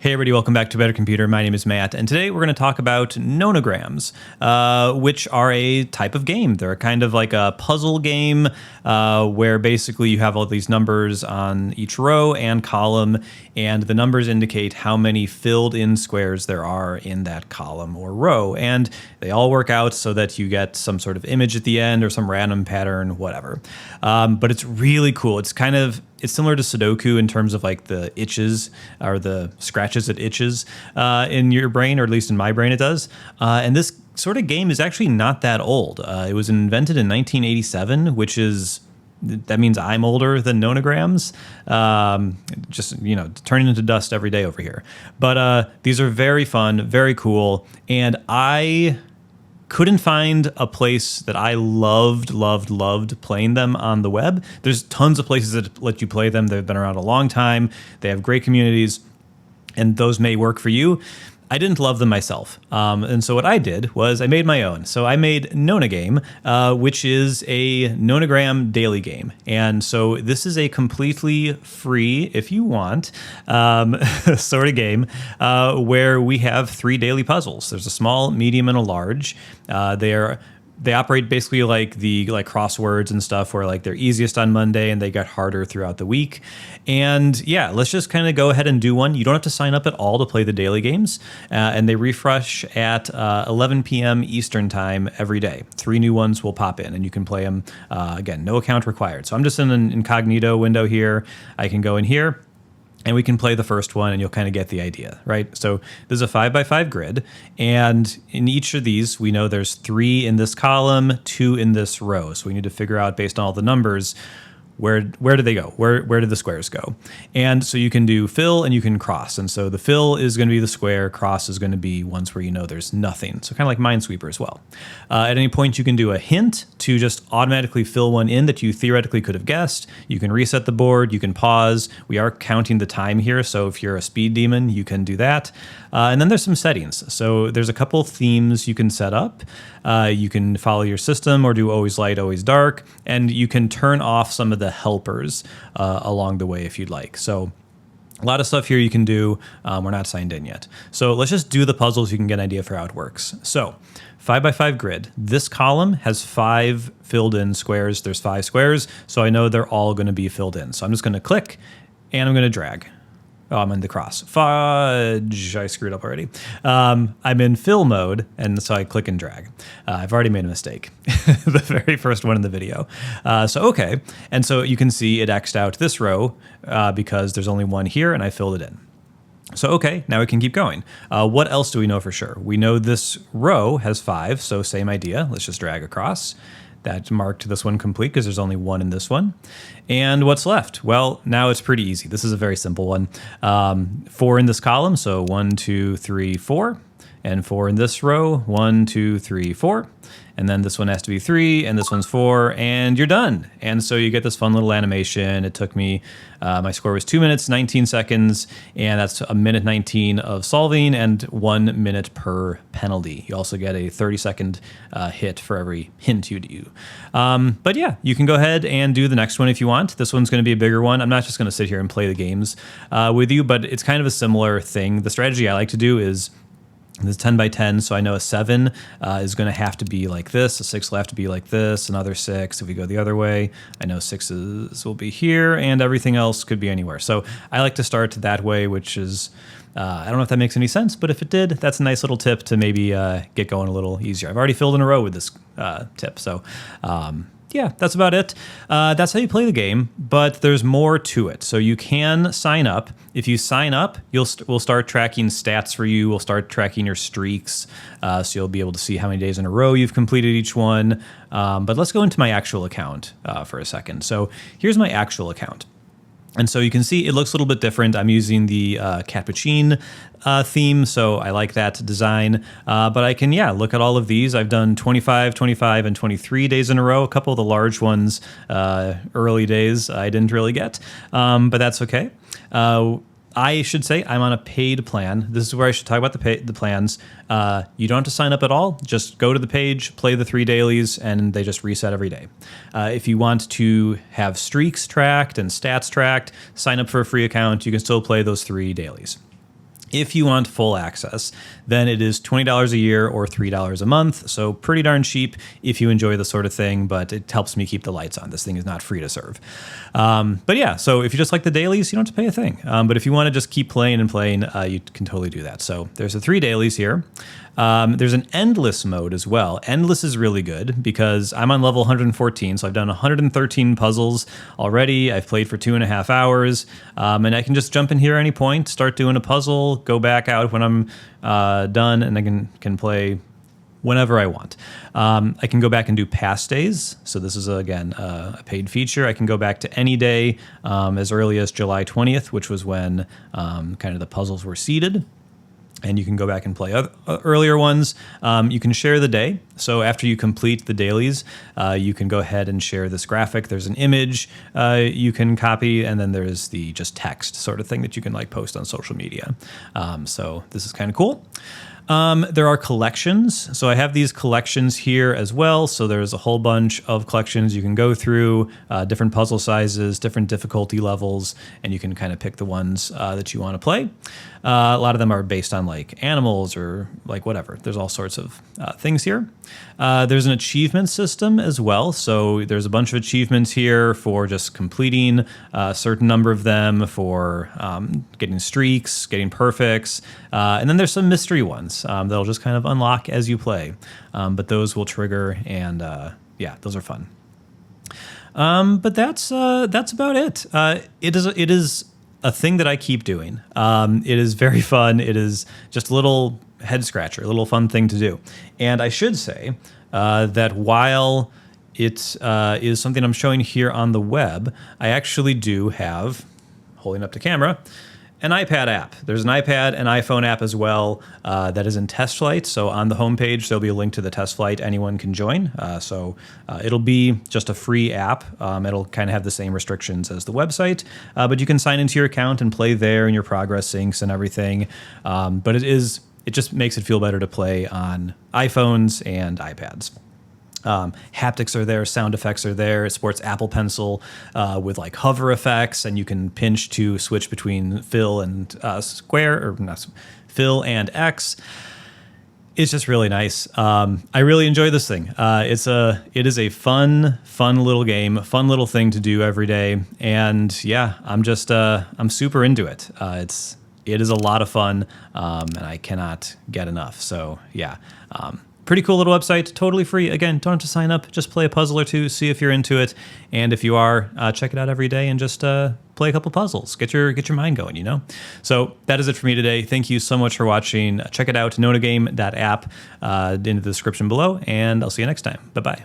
Hey everybody, welcome back to Better Computer. My name is Matt, and today we're going to talk about nonograms, which are a type of game. They're kind of like a puzzle game where basically you have all these numbers on each row and column, and the numbers indicate how many filled in squares there are in that column or row, and they all work out so that you get some sort of image at the end or some random pattern, whatever. But it's really cool. It's similar to Sudoku in terms of like the itches or the scratches it itches in your brain, or at least in my brain it does. And this sort of game is actually not that old. It was invented in 1987, that means I'm older than nonograms. Turning into dust every day over here. But these are very fun, very cool, and I couldn't find a place that I loved playing them on the web. There's tons of places that let you play them. They've been around a long time. They have great communities, and those may work for you. I didn't love them myself. And so what I did was I made my own. So I made Nonogame, which is a nonogram daily game. And so this is a completely free, if you want, sort of game where we have 3 daily puzzles. There's a small, medium, and a large. They operate basically like crosswords and stuff, where like they're easiest on Monday and they get harder throughout the week. And yeah, let's just kind of go ahead and do one. You don't have to sign up at all to play the daily games, and they refresh at 11 p.m. Eastern time every day. 3 new ones will pop in, and you can play them. Again, no account required. So I'm just in an incognito window here. I can go in here, and we can play the first one, and you'll kind of get the idea, right? So there's a 5x5 grid, and in each of these, we know there's 3 in this column, 2 in this row. So we need to figure out, based on all the numbers, where do they go? Where do the squares go? And so you can do fill and you can cross. And so the fill is going to be the square, cross is going to be ones where you know there's nothing. So kind of like Minesweeper as well. At any point, you can do a hint to just automatically fill one in that you theoretically could have guessed. You can reset the board, you can pause. We are counting the time here, so if you're a speed demon, you can do that. And then there's some settings. So there's a couple themes you can set up. You can follow your system or do always light, always dark, and you can turn off some of the helpers along the way if you'd like. So a lot of stuff here you can do. We're not signed in yet. So let's just do the puzzles. You can get an idea for how it works. So 5x5 grid. This column has 5 filled in squares. There's 5 squares, so I know they're all going to be filled in. So I'm just going to click and I'm going to drag. Oh, I'm in the cross. Fudge, I screwed up already. I'm in fill mode, and so I click and drag. I've already made a mistake. The very first one in the video. Okay. And so you can see it X'd out this row because there's only one here, and I filled it in. So, okay, now we can keep going. What else do we know for sure? We know this row has 5, so same idea. Let's just drag across. That marked this one complete because there's only 1 in this one. And what's left? Well, now it's pretty easy. This is a very simple one. 4 in this column, so 1, 2, 3, 4. And 4 in this row, 1, 2, 3, 4. And then this one has to be 3, and this one's 4, and you're done. And so you get this fun little animation. It took me, my score was 2 minutes, 19 seconds, and that's a minute 19 of solving and 1 minute per penalty. You also get a 30-second hit for every hint you do. But yeah, you can go ahead and do the next one if you want. This one's going to be a bigger one. I'm not just going to sit here and play the games with you, but it's kind of a similar thing. The strategy I like to do is this 10 by 10, so I know a 7 is going to have to be like this, a 6 will have to be like this, another 6. If we go the other way, I know 6s will be here, and everything else could be anywhere. So I like to start that way, which is, I don't know if that makes any sense, but if it did, that's a nice little tip to maybe get going a little easier. I've already filled in a row with this tip, so yeah, that's about it. That's how you play the game, but there's more to it. So you can sign up. If you sign up, we'll start tracking stats for you. We'll start tracking your streaks, so you'll be able to see how many days in a row you've completed each one. But let's go into my actual account for a second. So here's my actual account. And so you can see it looks a little bit different. I'm using the Capuchin theme, so I like that design. But I can, look at all of these. I've done 25, 25, and 23 days in a row. A couple of the large ones, early days, I didn't really get, but that's okay. I should say I'm on a paid plan. This is where I should talk about the plans. You don't have to sign up at all. Just go to the page, play the 3 dailies, and they just reset every day. If you want to have streaks tracked and stats tracked, sign up for a free account. You can still play those 3 dailies. If you want full access, then it is $20 a year or $3 a month. So pretty darn cheap if you enjoy this sort of thing, but it helps me keep the lights on. This thing is not free to serve. But yeah, so if you just like the dailies, you don't have to pay a thing. But if you want to just keep playing and playing, you can totally do that. So there's the 3 dailies here. There's an endless mode as well. Endless is really good because I'm on level 114, so I've done 113 puzzles already. I've played for 2.5 hours, and I can just jump in here at any point, start doing a puzzle, go back out when I'm done, and I can play whenever I want. I can go back and do past days. So this is, again, a paid feature. I can go back to any day as early as July 20th, which was when kind of the puzzles were seeded. And you can go back and play earlier ones. You can share the day. So after you complete the dailies, you can go ahead and share this graphic. There's an image you can copy, and then there's the just text sort of thing that you can like post on social media. So this is kind of cool. There are collections. So I have these collections here as well. So there's a whole bunch of collections you can go through, different puzzle sizes, different difficulty levels, and you can kind of pick the ones that you want to play. A lot of them are based on like animals or like whatever. There's all sorts of things here. There's an achievement system as well. So there's a bunch of achievements here for just completing a certain number of them, for getting streaks, getting perfects. And then there's some mystery ones that'll just kind of unlock as you play. But those will trigger, and yeah, those are fun. But that's about it. It is a thing that I keep doing. It is very fun. It is just a little head scratcher, a little fun thing to do. And I should say that while it is something I'm showing here on the web, I actually do have, holding up to camera, an iPad app. There's an iPad and iPhone app as well that is in test flight. So on the homepage, there'll be a link to the test flight anyone can join. So it'll be just a free app. It'll kind of have the same restrictions as the website, but you can sign into your account and play there, and your progress syncs and everything. But it just makes it feel better to play on iPhones and iPads. Haptics are there, sound effects are there. It supports Apple Pencil with like hover effects, and you can pinch to switch between fill and fill and X. It's just really nice. I really enjoy this thing. It is a fun little game, fun little thing to do every day. And yeah, I'm super into it. It is a lot of fun, and I cannot get enough. So yeah. Pretty cool little website, totally free. Again, don't have to sign up. Just play a puzzle or two, see if you're into it. And if you are, check it out every day and just play a couple puzzles. Get your mind going, you know? So that is it for me today. Thank you so much for watching. Check it out, nonogame.app in the description below, and I'll see you next time. Bye-bye.